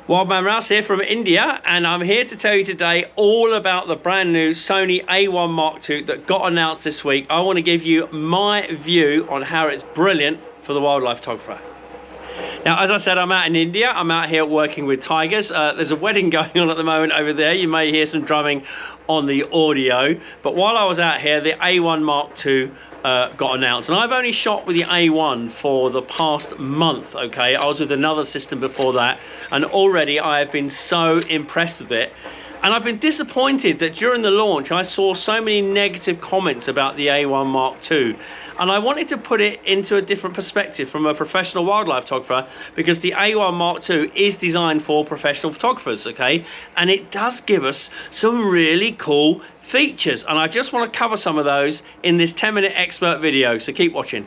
Wildman Rouse here from India, and I'm here to tell you today all about the brand new Sony A1 Mark II that got announced this week. I want to give you my view on how it's brilliant for the wildlife photographer. Now, as I said, I'm out in India. I'm out here working with tigers. There's a wedding going on at the moment over there. You may hear some drumming on the audio. But while I was out here, the A1 Mark II got announced. And I've only shot with the A1 for the past month, okay? I was with another system before that. And already I have been so impressed with it. And I've been disappointed that during the launch, I saw so many negative comments about the A1 Mark II. And I wanted to put it into a different perspective from a professional wildlife photographer, because the A1 Mark II is designed for professional photographers, okay? And it does give us some really cool features. And I just want to cover some of those in this 10-minute expert video, so keep watching.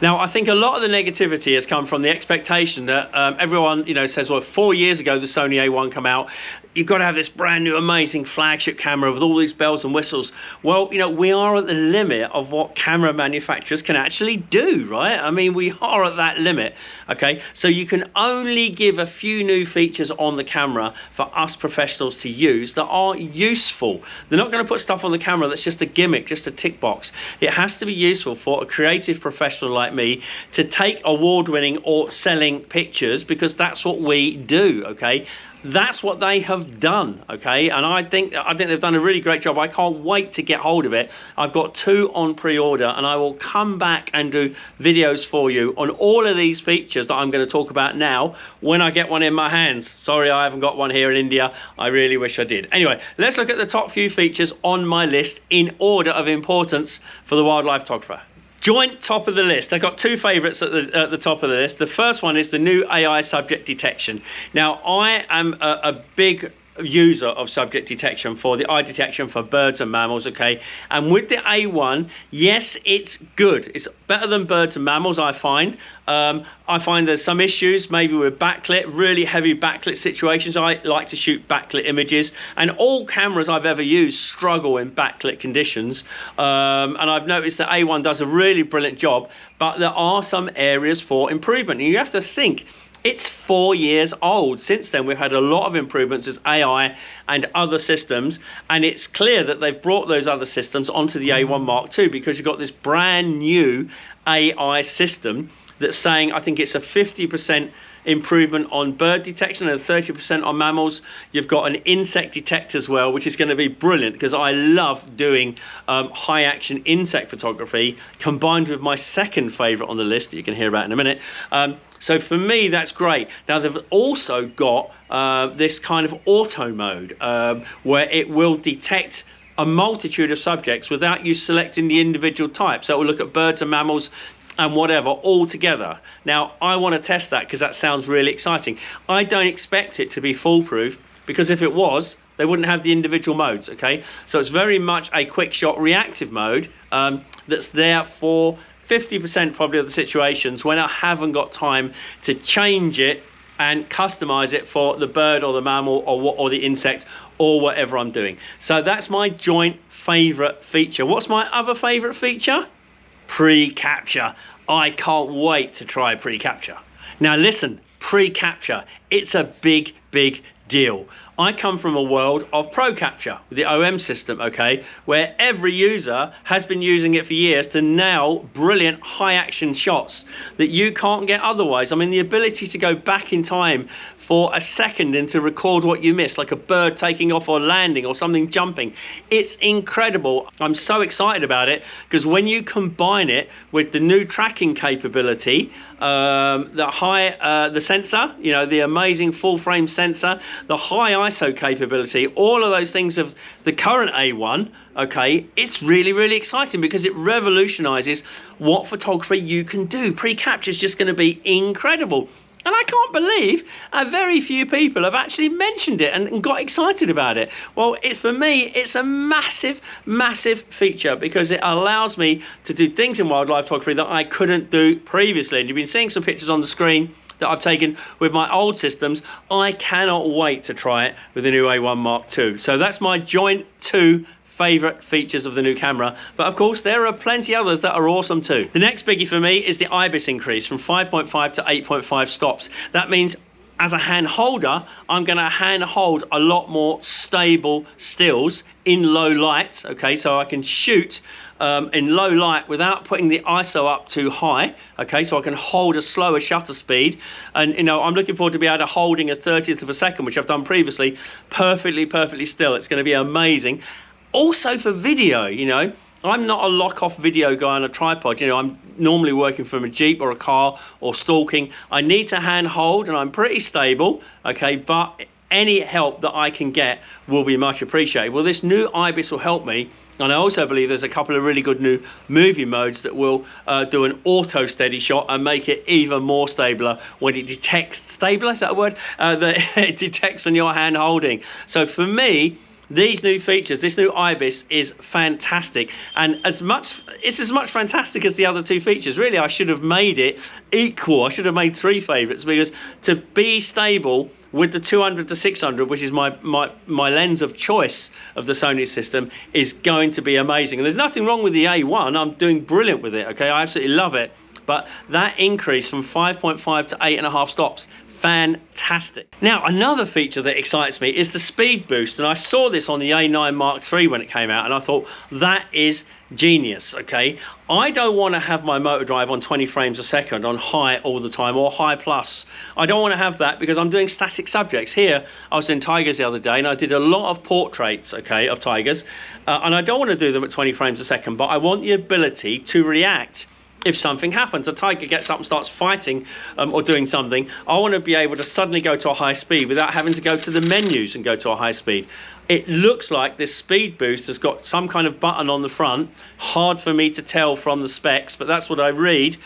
Now, I think a lot of the negativity has come from the expectation that everyone, says, well, 4 years ago, the Sony A1 came out. You've got to have this brand new, amazing flagship camera with all these bells and whistles. Well, we are at the limit of what camera manufacturers can actually do, right? I mean, we are at that limit, okay? So you can only give a few new features on the camera for us professionals to use that are useful. They're not going to put stuff on the camera that's just a gimmick, just a tick box. It has to be useful for a creative professional like me to take award-winning or selling pictures, because that's what we do, okay? That's what they have done, okay? And I think they've done a really great job. I can't wait to get hold of it. I've got 2 on pre-order, and I will come back and do videos for you on all of these features that I'm going to talk about now when I get one in my hands. Sorry, I haven't got one here in India. I really wish I did. Anyway, let's look at the top few features on my list in order of importance for the wildlife photographer. Joint top of the list. I've got 2 favorites at the top of the list. The first one is the new AI subject detection. Now, I am a big user of subject detection for the eye detection for birds and mammals, okay? And with the A1, yes, it's good. It's better than birds and mammals, I find. I find there's some issues maybe with backlit, really heavy backlit situations. I like to shoot backlit images, and all cameras I've ever used struggle in backlit conditions. And I've noticed that A1 does a really brilliant job, but there are some areas for improvement. And you have to think, it's 4 years old. Since then, we've had a lot of improvements with AI and other systems, and it's clear that they've brought those other systems onto the A1 Mark II, because you've got this brand new AI system that's saying, I think it's a 50% improvement on bird detection and 30% on mammals. You've got an insect detector as well, which is going to be brilliant, because I love doing high action insect photography, combined with my second favorite on the list that you can hear about in a minute. So for me, that's great. Now, they've also got this kind of auto mode where it will detect a multitude of subjects without you selecting the individual type. So it will look at birds and mammals and whatever all together. Now, I want to test that, because that sounds really exciting. I don't expect it to be foolproof, because if it was, they wouldn't have the individual modes, okay? So it's very much a quick shot reactive mode that's there for 50% probably of the situations when I haven't got time to change it and customize it for the bird or the mammal or the insect or whatever I'm doing. So that's my joint favorite feature. What's my other favorite feature? Pre-capture. I can't wait to try pre-capture. Now listen, pre-capture, it's a big deal. I come from a world of pro capture with the OM system, okay, where every user has been using it for years to nail brilliant high action shots that you can't get otherwise. I mean, the ability to go back in time for a second and to record what you missed, like a bird taking off or landing or something jumping, it's incredible. I'm so excited about it, because when you combine it with the new tracking capability, the sensor, the amazing full frame sensor, the high ISO capability, all of those things of the current A1, okay, it's really exciting, because it revolutionizes what photography you can do. Pre-capture is just going to be incredible. And I can't believe very few people have actually mentioned it and got excited about it. Well, for me, it's a massive feature, because it allows me to do things in wildlife photography that I couldn't do previously. And you've been seeing some pictures on the screen that I've taken with my old systems. I cannot wait to try it with the new A1 Mark II. So that's my joint 2 favorite features of the new camera, but of course there are plenty others that are awesome too. The next biggie for me is the IBIS increase from 5.5 to 8.5 stops. That means as a hand holder, I'm going to hand hold a lot more stable stills in low light, okay, so I can shoot in low light without putting the ISO up too high, okay, so I can hold a slower shutter speed. And, you know, I'm looking forward to be able to holding a 30th of a second, which I've done previously, perfectly still. It's going to be amazing. Also for video, you know, I'm not a lock-off video guy on a tripod. You know, I'm normally working from a Jeep or a car or stalking. I need to hand hold, and I'm pretty stable, okay, but any help that I can get will be much appreciated. Well, this new IBIS will help me, and I also believe there's a couple of really good new movie modes that will do an auto steady shot and make it even more stabler when it detects, stabler, is that a word? That it detects when you're hand holding. So for me, these new features, this new IBIS is fantastic, and it's as much fantastic as the other two features. Really, I should have made it equal. I should have made three favorites, because to be stable with the 200 to 600, which is my lens of choice of the Sony system, is going to be amazing. And there's nothing wrong with the A1. I'm doing brilliant with it, okay? I absolutely love it. But that increase from 5.5 to 8.5 stops, fantastic. Now, another feature that excites me is the speed boost, and I saw this on the A9 Mark III when it came out, and I thought, that is genius, okay? I don't want to have my motor drive on 20 frames a second on high all the time, or high plus. I don't want to have that because I'm doing static subjects. Here, I was in tigers the other day, and I did a lot of portraits, okay, of tigers, and I don't want to do them at 20 frames a second, but I want the ability to react if something happens. A tiger gets up and starts fighting or doing something, I want to be able to suddenly go to a high speed without having to go to the menus and go to a high speed. It looks like this speed boost has got some kind of button on the front, hard for me to tell from the specs, but that's what I read,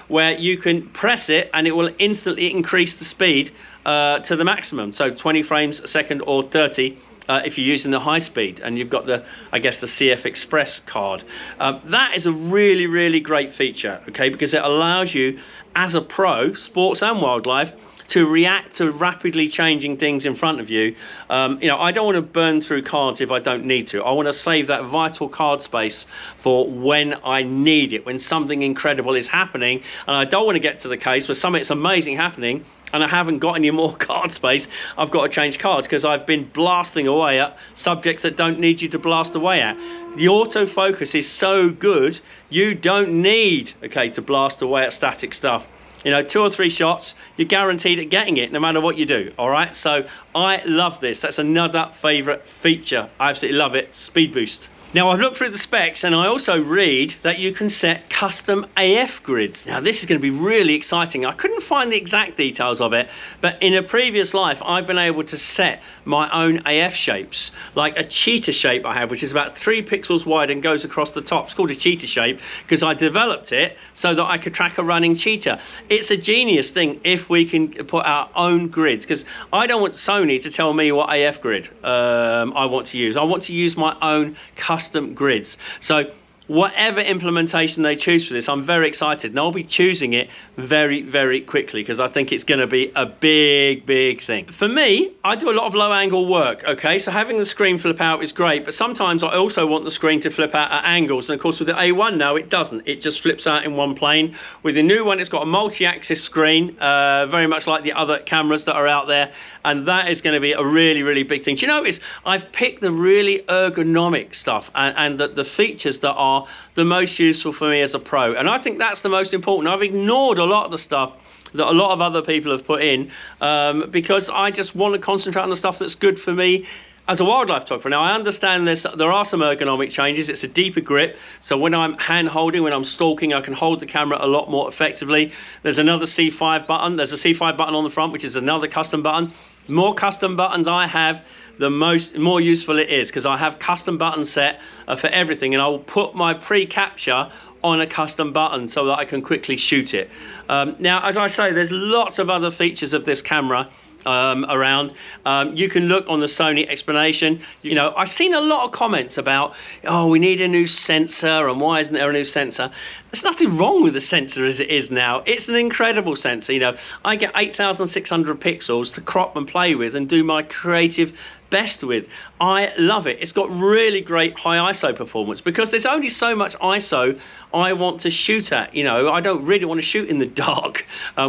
where you can press it and it will instantly increase the speed to the maximum, so 20 frames a second or 30 if you're using the high speed, and you've got the, I guess, the CF Express card. That is a really great feature, okay, because it allows you as a pro, sports and wildlife, to react to rapidly changing things in front of you. You know, I don't want to burn through cards if I don't need to. I want to save that vital card space for when I need it, when something incredible is happening, and I don't want to get to the case where something's amazing happening and I haven't got any more card space. I've got to change cards because I've been blasting away at subjects that don't need you to blast away at. The autofocus is so good, you don't need, okay, to blast away at static stuff. You know, 2 or 3 shots, you're guaranteed at getting it no matter what you do, all right? So I love this. That's another favorite feature. I absolutely love it. Speed boost. Now, I've looked through the specs, and I also read that you can set custom AF grids. Now, this is going to be really exciting. I couldn't find the exact details of it, but in a previous life, I've been able to set my own AF shapes, like a cheetah shape I have, which is about 3 pixels wide and goes across the top. It's called a cheetah shape because I developed it so that I could track a running cheetah. It's a genius thing if we can put our own grids, because I don't want Sony to tell me what AF grid I want to use. I want to use my own custom grids. So whatever implementation they choose for this, I'm very excited, and I'll be choosing it very quickly because I think it's going to be a big thing. For me, I do a lot of low angle work, okay, so having the screen flip out is great, but sometimes I also want the screen to flip out at angles, and of course with the A1 now it doesn't. It just flips out in one plane. With the new one, it's got a multi-axis screen, very much like the other cameras that are out there, and that is going to be a really big thing. Do you notice I've picked the really ergonomic stuff and the features that are the most useful for me as a pro, and I think that's the most important. I've ignored a lot of the stuff that a lot of other people have put in because I just want to concentrate on the stuff that's good for me as a wildlife photographer. Now, I understand there are some ergonomic changes. It's a deeper grip, so when I'm hand holding, when I'm stalking, I can hold the camera a lot more effectively. There's another C5 button. There's a C5 button on the front, which is another custom button. The more custom buttons I have, the more useful it is, because I have custom buttons set for everything, and I will put my pre-capture on a custom button so that I can quickly shoot it. Now, as I say, there's lots of other features of this camera around. You can look on the Sony explanation. You know, I've seen a lot of comments about, oh, we need a new sensor, and why isn't there a new sensor? There's nothing wrong with the sensor as it is now. It's an incredible sensor. You know, I get 8,600 pixels to crop and play with and do my creative best with. I love it. It's got really great high ISO performance because there's only so much ISO I want to shoot at. You know, I don't really want to shoot in the dark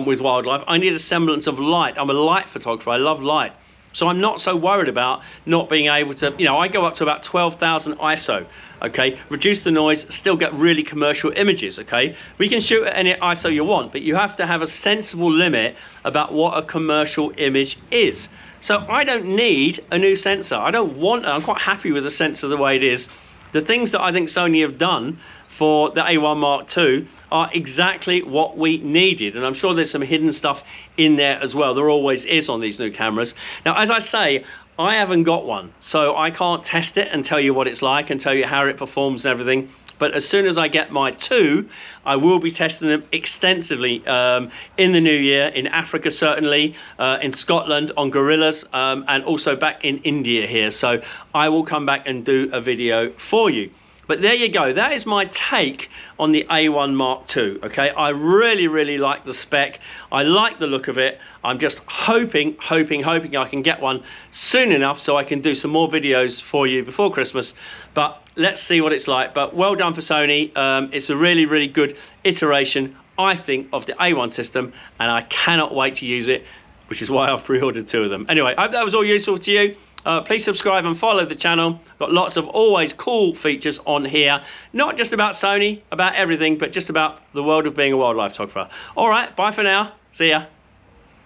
with wildlife. I need a semblance of light. I'm a light photographer. I love light. So I'm not so worried about not being able to, you know, I go up to about 12,000 ISO, okay? Reduce the noise, still get really commercial images, okay? We can shoot at any ISO you want, but you have to have a sensible limit about what a commercial image is. So I don't need a new sensor. I'm quite happy with the sensor the way it is. The things that I think Sony have done for the A1 Mark II are exactly what we needed, and I'm sure there's some hidden stuff in there as well. There always is on these new cameras. Now, as I say, I haven't got one, so I can't test it and tell you what it's like and tell you how it performs and everything. But as soon as I get my 2, I will be testing them extensively in the new year, in Africa certainly, in Scotland on gorillas, and also back in India here. So I will come back and do a video for you. But there you go, that is my take on the A1 Mark II, okay? I really, really like the spec. I like the look of it. I'm just hoping I can get one soon enough so I can do some more videos for you before Christmas. But let's see what it's like. But well done for Sony. It's a really, really good iteration, I think, of the A1 system, and I cannot wait to use it, which is why I've pre-ordered 2 of them. Anyway, I hope that was all useful to you. Please subscribe and follow the channel. Got lots of always cool features on here. Not just about Sony, about everything, but just about the world of being a wildlife photographer. All right, bye for now. See ya.